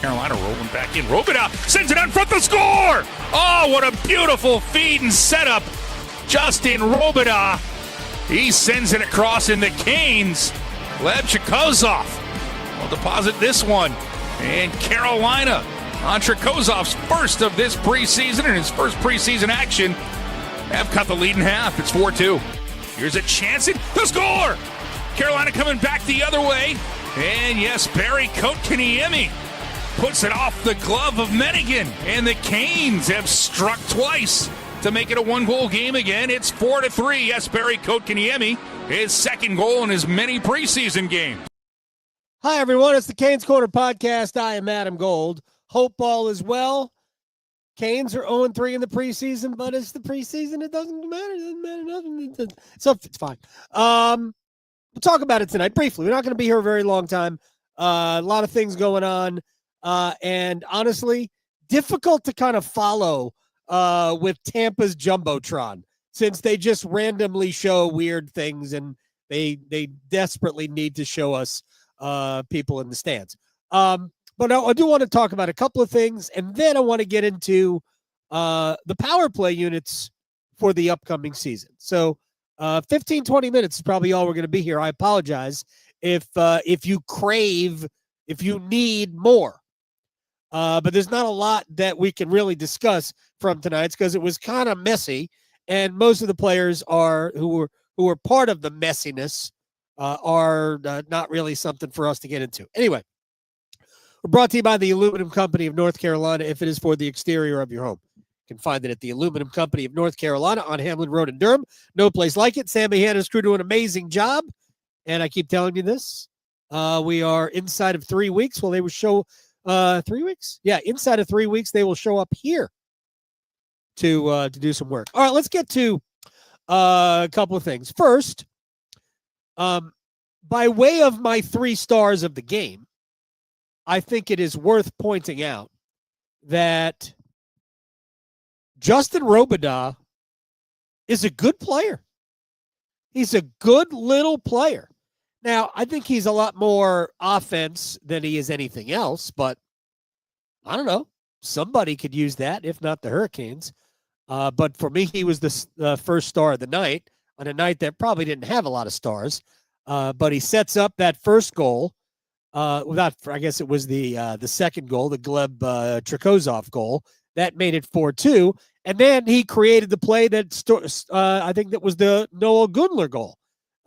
Carolina rolling back in. Robida sends it on front, the score! Oh, what a beautiful feed and setup. Justin Robida. He sends it across in the Canes. Gleb Chikozov will deposit this one. And Carolina on Chikozov's first of this preseason and his first preseason action have cut the lead in half. It's 4-2. Here's a chance at the score. Carolina coming back the other way. And yes, Barry Kotkaniemi puts it off the glove of Menigan. And the Canes have struck twice to make it a one-goal game again. It's 4-3. Yes, Barry Kotkaniemi, his second goal in his many preseason games. Hi, everyone. It's the Canes Corner Podcast. I am Adam Gold. Hope all is well. Canes are 0-3 in the preseason, but it's the preseason. It doesn't matter. It doesn't matter nothing. So it's fine. We'll talk about it tonight briefly. We're not going to be here a very long time. A lot of things going on. And honestly, difficult to kind of follow with Tampa's Jumbotron, since they just randomly show weird things and they desperately need to show us people in the stands. But I do want to talk about a couple of things, and then I want to get into the power play units for the upcoming season. So 15, 20 minutes is probably all we're going to be here. I apologize if you need more. But there's not a lot that we can really discuss from tonight's because it was kind of messy, and most of the players who were part of the messiness are not really something for us to get into. Anyway, we're brought to you by the Aluminum Company of North Carolina. If it is for the exterior of your home, you can find it at the Aluminum Company of North Carolina on Hamlin Road in Durham. No place like it. Sammy Hanna's crew do an amazing job, and I keep telling you this. We are inside of 3 weeks. Well, they will show 3 weeks. Yeah, inside of 3 weeks, they will show up here to do some work. All right, let's get to a couple of things. First, by way of my 3 stars of the game, I think it is worth pointing out that Justin Robida is a good player. He's a good little player. Now, I think he's a lot more offense than he is anything else, but I don't know. Somebody could use that, if not the Hurricanes. But for me, he was the first star of the night on a night that probably didn't have a lot of stars. But he sets up that first goal. I guess it was the second goal, the Gleb Chikozov goal. That made it 4-2. And then he created the play that I think that was the Noah Gundler goal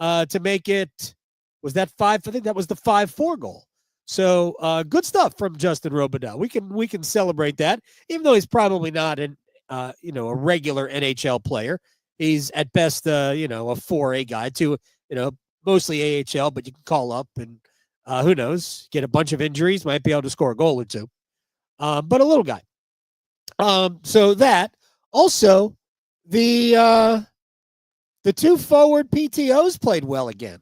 to make it. Was that 5? I think that was the 5-4 goal. So good stuff from Justin Robida. We can celebrate that, even though he's probably not a regular NHL player. He's at best a 4A guy too. Mostly AHL, but you can call up and who knows, get a bunch of injuries, might be able to score a goal or two. But a little guy. So that also the 2 forward PTOs played well again.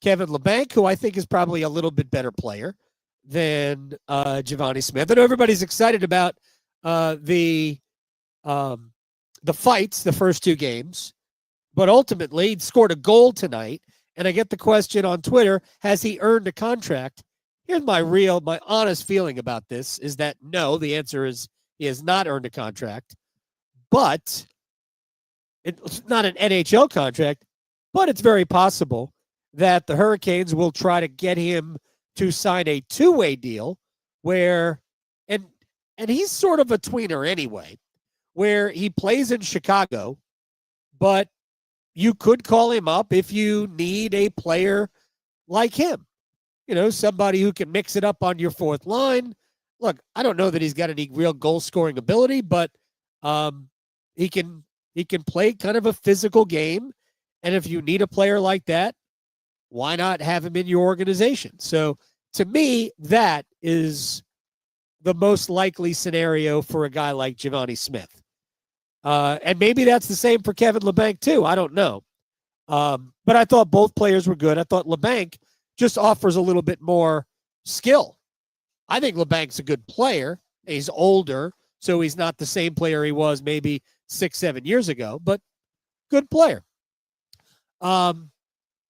Kevin Labanc, who I think is probably a little bit better player than Giovanni Smith. I know everybody's excited about the fights, the first 2 games, but ultimately he scored a goal tonight. And I get the question on Twitter, has he earned a contract? Here's my honest feeling about this is that no, the answer is he has not earned a contract, but it's not an NHL contract, but it's very possible that the Hurricanes will try to get him to sign a 2-way deal where, and he's sort of a tweener anyway, where he plays in Chicago, but you could call him up if you need a player like him. Somebody who can mix it up on your fourth line. Look, I don't know that he's got any real goal-scoring ability, but he can play kind of a physical game. And if you need a player like that, why not have him in your organization? So to me, that is the most likely scenario for a guy like Giovanni Smith. And maybe that's the same for Kevin Labanc too. I don't know. But I thought both players were good. I thought Labanc just offers a little bit more skill. I think Labanc's a good player. He's older, so he's not the same player he was maybe 6-7 years ago, but good player.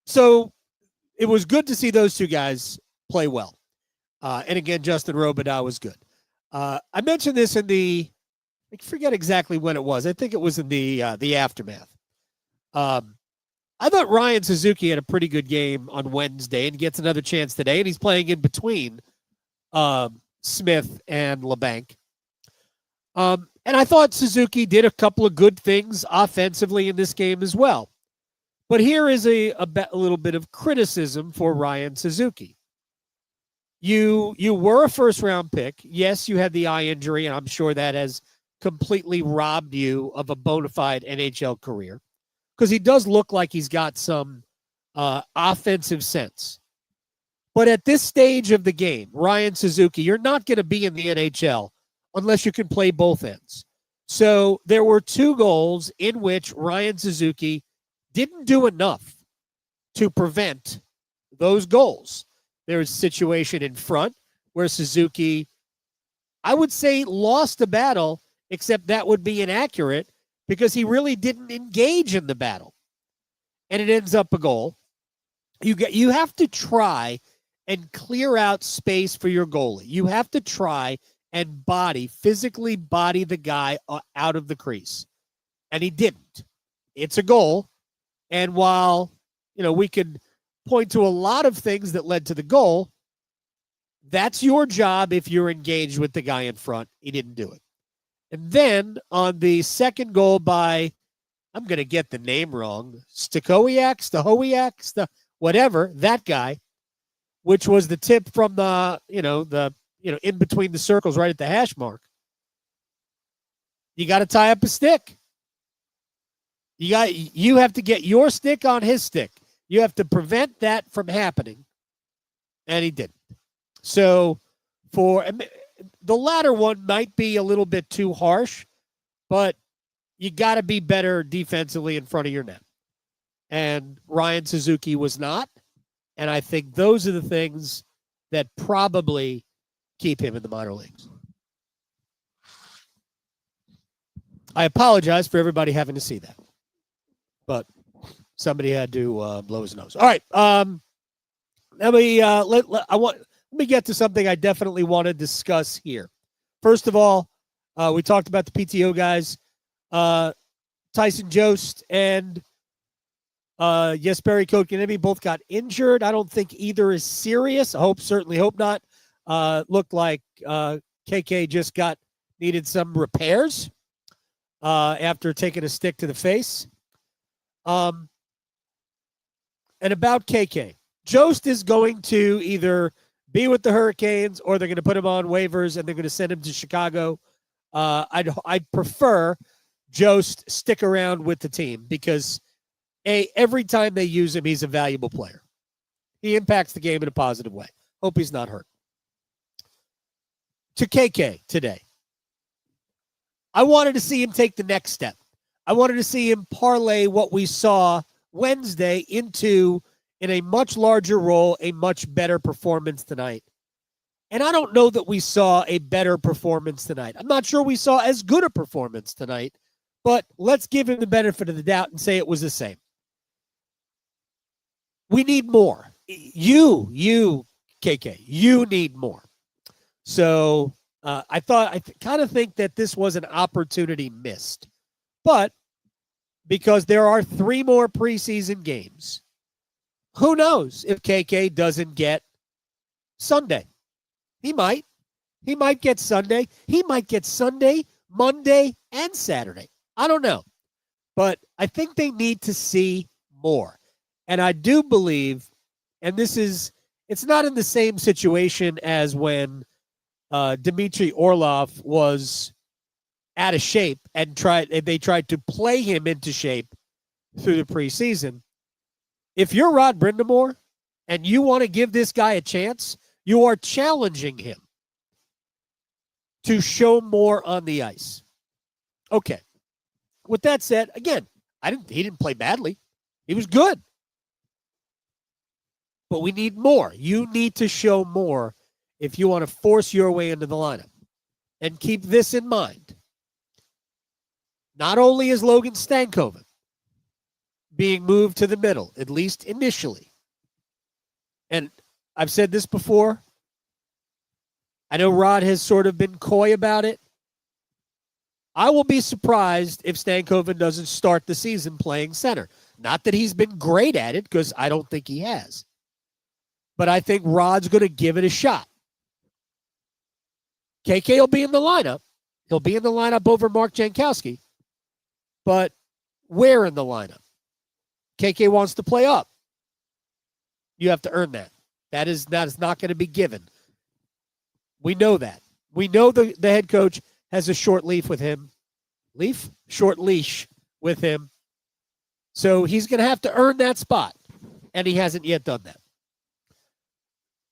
So it was good to see those 2 guys play well. And again, Justin Robidoux was good. I mentioned this I forget exactly when it was. I think it was in the aftermath. I thought Ryan Suzuki had a pretty good game on Wednesday and gets another chance today, and he's playing in between Smith and LeBanc. And I thought Suzuki did a couple of good things offensively in this game as well. But here is a little bit of criticism for Ryan Suzuki. You were a first-round pick. Yes, you had the eye injury, and I'm sure that has completely robbed you of a bona fide NHL career, because he does look like he's got some offensive sense. But at this stage of the game, Ryan Suzuki, you're not going to be in the NHL unless you can play both ends. So there were 2 goals in which Ryan Suzuki didn't do enough to prevent those goals. There was a situation in front where Suzuki, I would say, lost the battle, except that would be inaccurate because he really didn't engage in the battle. And it ends up a goal. You have to try and clear out space for your goalie. You have to try and physically body the guy out of the crease. And he didn't. It's a goal. And while, we could point to a lot of things that led to the goal, that's your job if you're engaged with the guy in front. He didn't do it. And then on the second goal by, I'm going to get the name wrong, Stahowiak, whatever, that guy, which was the tip from the in between the circles right at the hash mark. You got to tie up a stick. You have to get your stick on his stick. You have to prevent that from happening. And he didn't. So for the latter one might be a little bit too harsh, but you got to be better defensively in front of your net. And Ryan Suzuki was not. And I think those are the things that probably keep him in the minor leagues. I apologize for everybody having to see that, but somebody had to blow his nose. All right. Let me get to something I definitely want to discuss here. First of all, we talked about the PTO guys. Tyson Jost and Jesperi Kotkaniemi both got injured. I don't think either is serious. Certainly hope not. Looked like KK just needed some repairs after taking a stick to the face. And about KK, Jost is going to either be with the Hurricanes or they're going to put him on waivers and they're going to send him to Chicago. I'd prefer Jost stick around with the team because every time they use him, he's a valuable player. He impacts the game in a positive way. Hope he's not hurt. To KK today, I wanted to see him take the next step. I wanted to see him parlay what we saw Wednesday into, in a much larger role, a much better performance tonight. And I don't know that we saw a better performance tonight. I'm not sure we saw as good a performance tonight, but let's give him the benefit of the doubt and say it was the same. We need more. You, KK, you need more. So I kind of think that this was an opportunity missed. But because there are 3 more preseason games, who knows if KK doesn't get Sunday? He might. He might get Sunday. He might get Sunday, Monday, and Saturday. I don't know. But I think they need to see more. And I do believe, and it's not in the same situation as when Dmitry Orlov was out of shape and they tried to play him into shape through the preseason. If you're Rod Brindamore and you want to give this guy a chance, you are challenging him to show more on the ice. Okay. With that said, again, he didn't play badly. He was good. But we need more. You need to show more if you want to force your way into the lineup. And keep this in mind. Not only is Logan Stankoven being moved to the middle, at least initially, and I've said this before, I know Rod has sort of been coy about it. I will be surprised if Stankoven doesn't start the season playing center. Not that he's been great at it, because I don't think he has. But I think Rod's going to give it a shot. KK will be in the lineup. He'll be in the lineup over Mark Jankowski. But where in the lineup? KK wants to play up. You have to earn that. That is not going to be given. We know that. We know the head coach has a short leash with him. Short leash with him. So he's going to have to earn that spot. And he hasn't yet done that.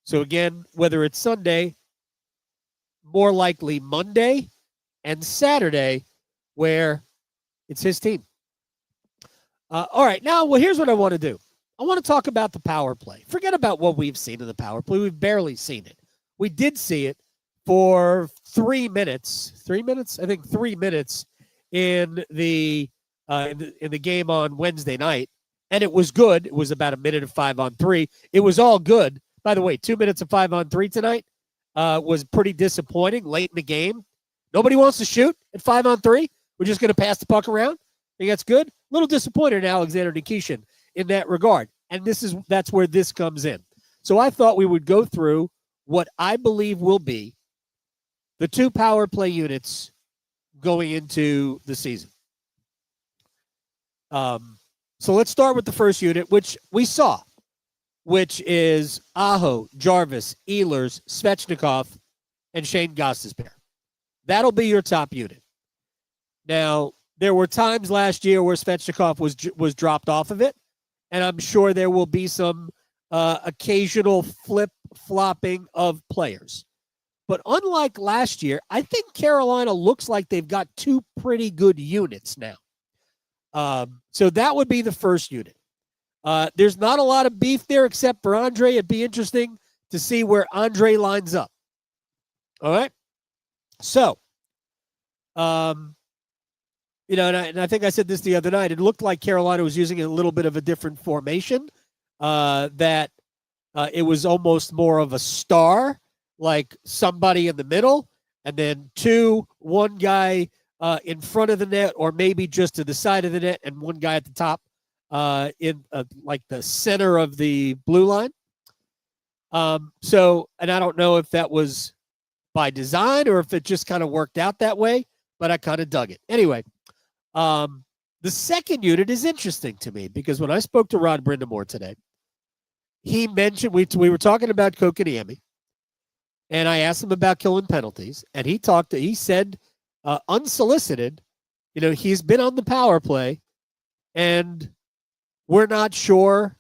So again, whether it's Sunday, more likely Monday and Saturday, where it's his team. All right, now, here's what I want to do. I want to talk about the power play. Forget about what we've seen in the power play. We've barely seen it. We did see it for 3 minutes. 3 minutes? I think 3 minutes in the game on Wednesday night, and it was good. It was about a minute of 5-on-3. It was all good. By the way, 2 minutes of 5-on-3 tonight was pretty disappointing late in the game. Nobody wants to shoot at 5-on-3. We're just going to pass the puck around. Think that's good? A little disappointed in Alexander Nikishin in that regard. And that's where this comes in. So I thought we would go through what I believe will be the 2 power play units going into the season. So let's start with the first unit, which we saw, which is Aho, Jarvis, Ehlers, Svechnikov, and Shane Gostisbehere. That'll be your top unit. Now, there were times last year where Svechnikov was dropped off of it, and I'm sure there will be some occasional flip-flopping of players. But unlike last year, I think Carolina looks like they've got 2 pretty good units now. So that would be the first unit. There's not a lot of beef there except for Andre. It'd be interesting to see where Andre lines up. All right? So, and I think I said this the other night. It looked like Carolina was using a little bit of a different formation, that it was almost more of a star, like somebody in the middle, and then 1 guy in front of the net, or maybe just to the side of the net, and 1 guy at the top in like the center of the blue line. So, and I don't know if that was by design or if it just kind of worked out that way, but I kind of dug it. Anyway, the second unit is interesting to me because when I spoke to Rod Brindamore today, he mentioned, we were talking about Kotkaniemi, and I asked him about killing penalties, and he said, unsolicited, he's been on the power play, and we're not sure.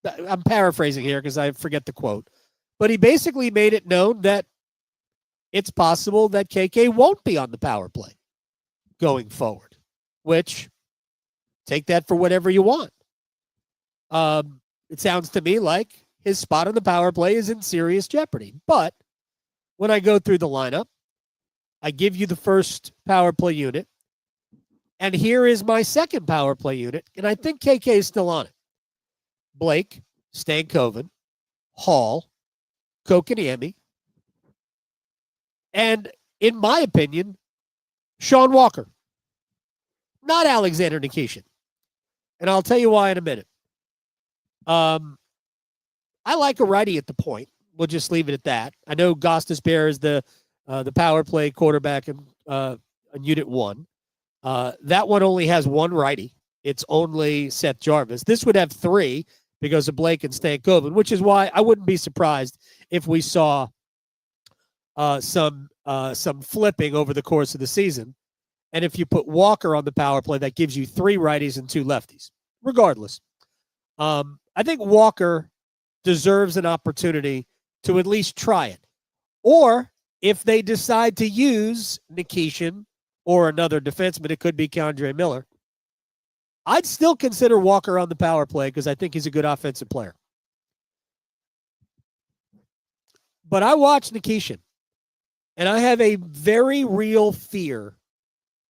I'm paraphrasing here because I forget the quote, but he basically made it known that it's possible that KK won't be on the power play going forward, which take that for whatever you want. It sounds to me like his spot on the power play is in serious jeopardy. But when I go through the lineup, I give you the first power play unit, and here is my second power play unit, and I think KK is still on it. Blake, Stankoven, Hall, Kotkaniemi, and in my opinion, Sean Walker, not Alexander Nikishin. And I'll tell you why in a minute. I like a righty at the point. We'll just leave it at that. I know Gostisbehere is the power play quarterback in Unit 1. That one only has 1 righty. It's only Seth Jarvis. This would have 3 because of Blake and Stankoven, which is why I wouldn't be surprised if we saw some flipping over the course of the season. And if you put Walker on the power play, that gives you 3 righties and 2 lefties. Regardless, I think Walker deserves an opportunity to at least try it. Or if they decide to use Nikishin or another defenseman, it could be K'Andre Miller, I'd still consider Walker on the power play because I think he's a good offensive player. But I watch Nikishin, and I have a very real fear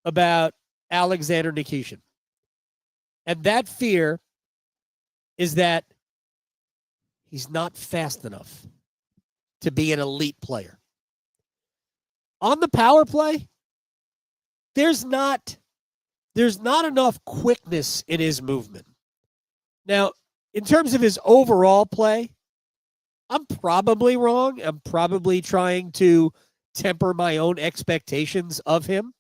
about Alexander Nikishin. And that fear is that he's not fast enough to be an elite player. On the power play, there's not enough quickness in his movement. Now, in terms of his overall play, I'm probably wrong. I'm probably trying to temper my own expectations of him.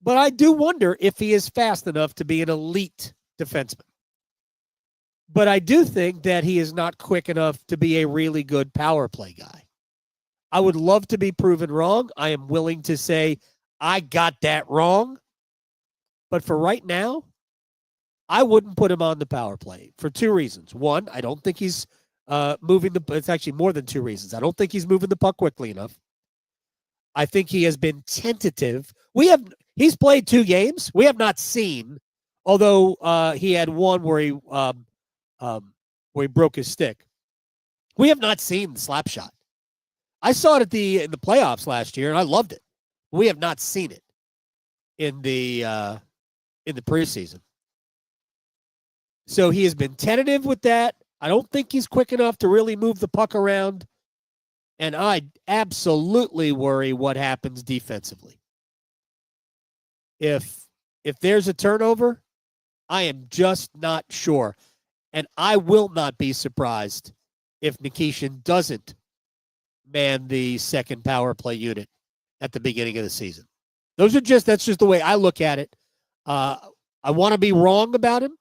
But I do wonder if he is fast enough to be an elite defenseman. But I do think that he is not quick enough to be a really good power play guy. I would love to be proven wrong. I am willing to say I got that wrong. But for right now, I wouldn't put him on the power play for two reasons. One, I don't think he's it's actually more than two reasons. I don't think he's moving the puck quickly enough. I think he has been tentative. He's played 2 games. We have not seen, although he had one where he broke his stick. We have not seen the slap shot. I saw it in the playoffs last year, and I loved it. We have not seen it in the preseason. So he has been tentative with that. I don't think he's quick enough to really move the puck around. And I absolutely worry what happens defensively. If there's a turnover, I am just not sure. And I will not be surprised if Nikishin doesn't man the second power play unit at the beginning of the season. That's just the way I look at it. I want to be wrong about him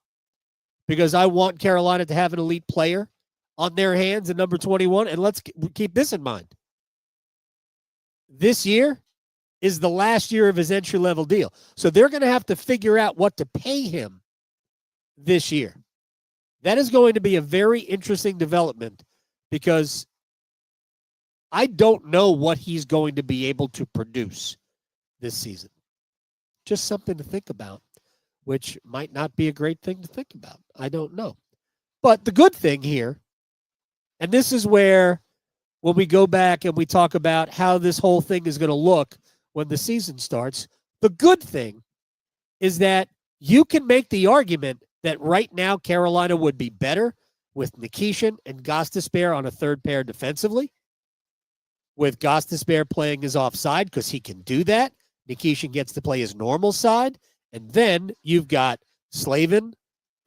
because I want Carolina to have an elite player on their hands at number 21. And let's keep this in mind. This year is the last year of his entry-level deal. So they're going to have to figure out what to pay him this year. That is going to be a very interesting development because I don't know what he's going to be able to produce this season. Just something to think about, which might not be a great thing to think about. I don't know. But the good thing here, and this is where when we go back and we talk about how this whole thing is going to look when the season starts, the good thing is that you can make the argument that right now Carolina would be better with Nikishin and Gostisbehere on a third pair defensively, with Gostisbehere playing his offside because he can do that. Nikishin gets to play his normal side. And then you've got Slavin,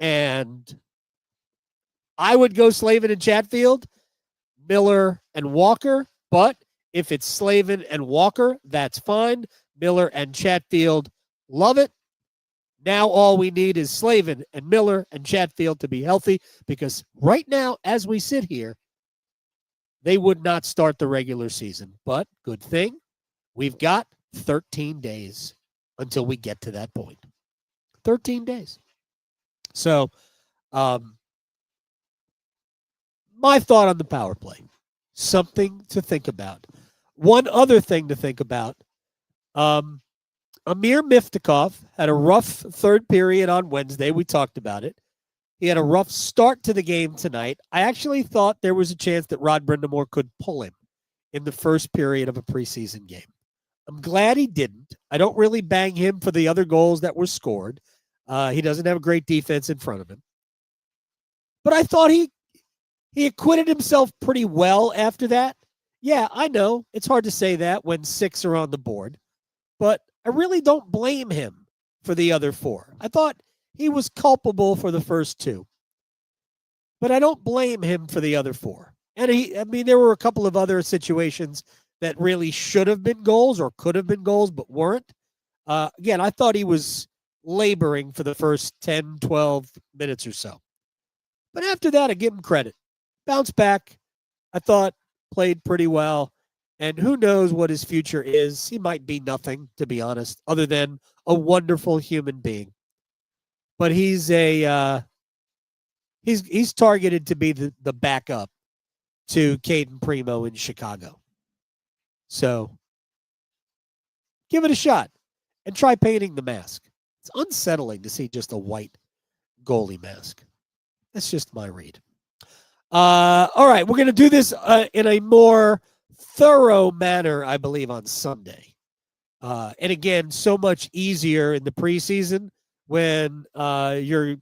and I would go Slavin and Chatfield, Miller and Walker. But if it's Slavin and Walker, that's fine. Miller and Chatfield, love it. Now all we need is Slavin and Miller and Chatfield to be healthy because right now, as we sit here, they would not start the regular season. But good thing, we've got 13 days until we get to that point. 13 days. So, my thought on the power play, something to think about. One other thing to think about, Amir Miftakov had a rough third period on Wednesday. We talked about it. He had a rough start to the game tonight. I actually thought there was a chance that Rod Brindamore could pull him in the first period of a preseason game. I'm glad he didn't. I don't really bang him for the other goals that were scored. He doesn't have a great defense in front of him. But I thought he acquitted himself pretty well after that. Yeah, I know. It's hard to say that when 6 are on the board. But I really don't blame him for the other 4. I thought he was culpable for the first 2. But I don't blame him for the other 4. And there were a couple of other situations that really should have been goals or could have been goals but weren't. Again, I thought he was laboring for the first 10, 12 minutes or so. But after that, I give him credit. Bounced back. I thought played pretty well. And who knows what his future is. He might be nothing, to be honest, other than a wonderful human being. But he's he's targeted to be the backup to Caden Primo in Chicago. So give it a shot and try painting the mask. It's unsettling to see just a white goalie mask. That's just my read. All right, we're going to do this in a more thorough manner, I believe, on Sunday. And again, so much easier in the preseason when you're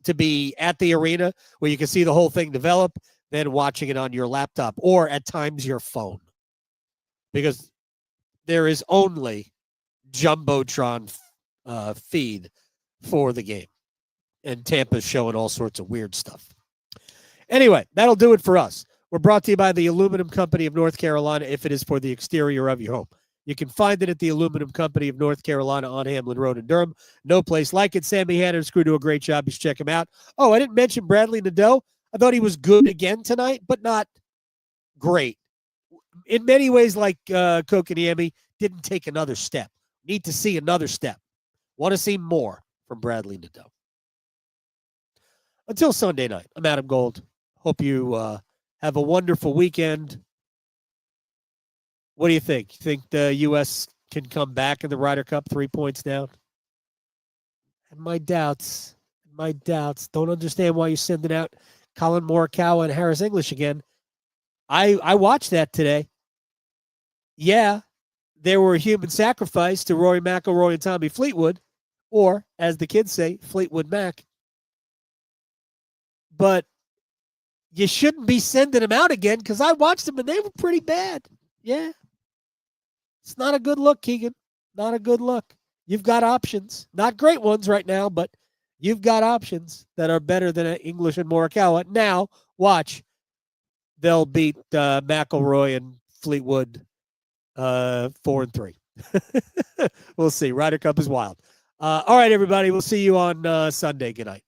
to be at the arena where you can see the whole thing develop than watching it on your laptop or at times your phone. because there is only Jumbotron feed for the game. And Tampa's showing all sorts of weird stuff. Anyway, that'll do it for us. We're brought to you by the Aluminum Company of North Carolina, if it is for the exterior of your home. You can find it at the Aluminum Company of North Carolina on Hamlin Road in Durham. No place like it. Sammy Hanna and his crew do a great job. You should check him out. Oh, I didn't mention Bradley Nadeau. I thought he was good again tonight, but not great. In many ways, like Kokaniemi, didn't take another step. Need to see another step. Want to see more from Bradley Nadeau. Until Sunday night, I'm Adam Gold. Hope you have a wonderful weekend. What do you think? You think the U.S. can come back in the Ryder Cup 3 points down? And my doubts. Don't understand why you're sending out Colin Morikawa and Harris English again. I watched that today. Yeah, there were a human sacrifice to Rory McIlroy and Tommy Fleetwood, or, as the kids say, Fleetwood Mac. But you shouldn't be sending them out again because I watched them and they were pretty bad. Yeah. It's not a good look, Keegan. Not a good look. You've got options. Not great ones right now, but you've got options that are better than English and Morikawa. Now, watch. They'll beat McIlroy and Fleetwood 4-3. We'll see. Ryder Cup is wild. All right, everybody. We'll see you on Sunday. Good night.